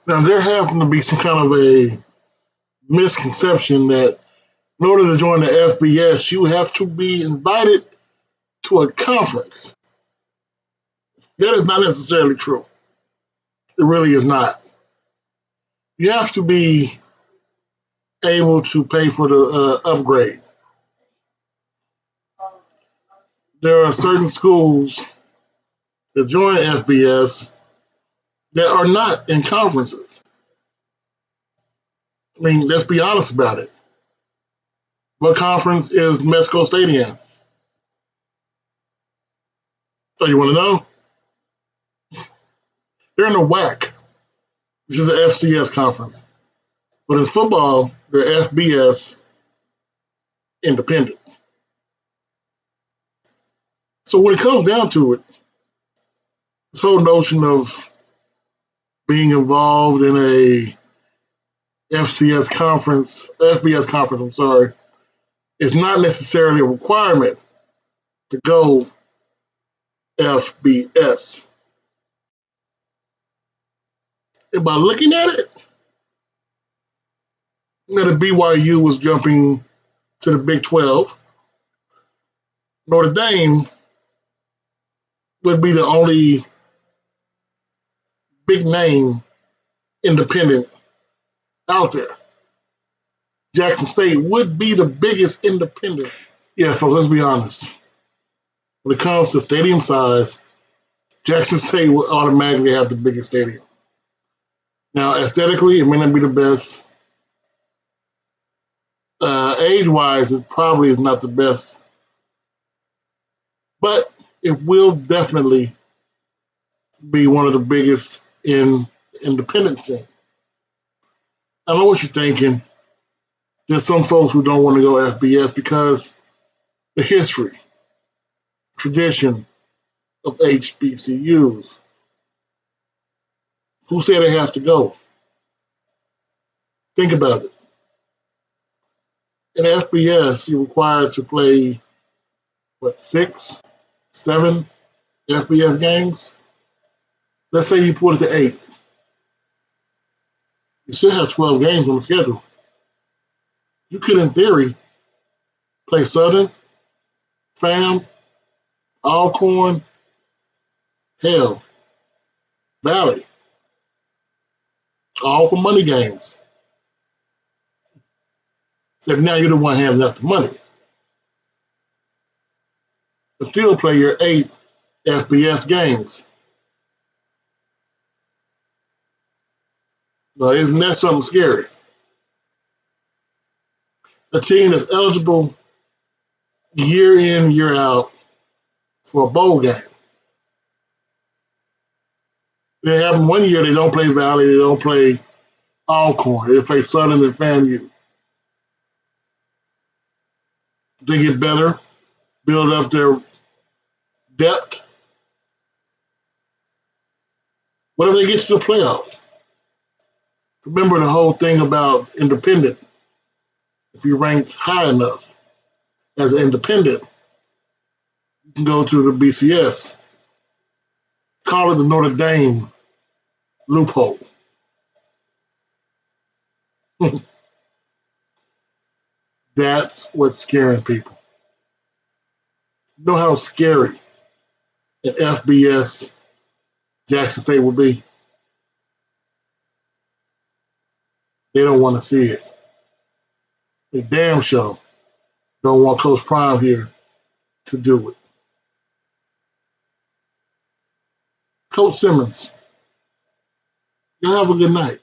Now, there happens to be some kind of a misconception that in order to join the FBS, you have to be invited to a conference. That is not necessarily true. It really is not. You have to be able to pay for the upgrade. There are certain schools that join FBS that are not in conferences. I mean, let's be honest about it. What conference is Mexico State in? Oh, you want to know? They're in the WAC. This is the FCS conference. But in football, they're FBS independent. So when it comes down to it, this whole notion of being involved in a FBS conference, is not necessarily a requirement to go FBS. And by looking at it, that BYU was jumping to the Big 12. Notre Dame would be the only big name independent out there. Jackson State would be the biggest independent. Yeah, folks, let's be honest. When it comes to stadium size, Jackson State will automatically have the biggest stadium. Now, aesthetically, it may not be the best. Age-wise, it probably is not the best. But it will definitely be one of the biggest in independent scene. I know what you're thinking. There's some folks who don't want to go FBS because the history, tradition of HBCUs. Who said it has to go? Think about it. In FBS, you're required to play, 6, 7 FBS games? Let's say you put it to 8. You still have 12 games on the schedule. You could, in theory, play Southern, FAM, Alcorn, hell, Valley, all for money games. Except now you're the one having enough money. But still play your 8 FBS games. Now, isn't that something scary? A team that's eligible year in, year out for a bowl game. They have one year they don't play Valley, they don't play Alcorn, they play Southern and FAMU. They get better, build up their depth. What if they get to the playoffs? Remember the whole thing about independent. If you ranked high enough as an independent, you can go to the BCS. Call it the Notre Dame loophole. That's what's scaring people. You know how scary an FBS Jackson State will be? They don't want to see it. They damn sure don't want Coach Prime here to do it. Coach Simmons, you have a good night.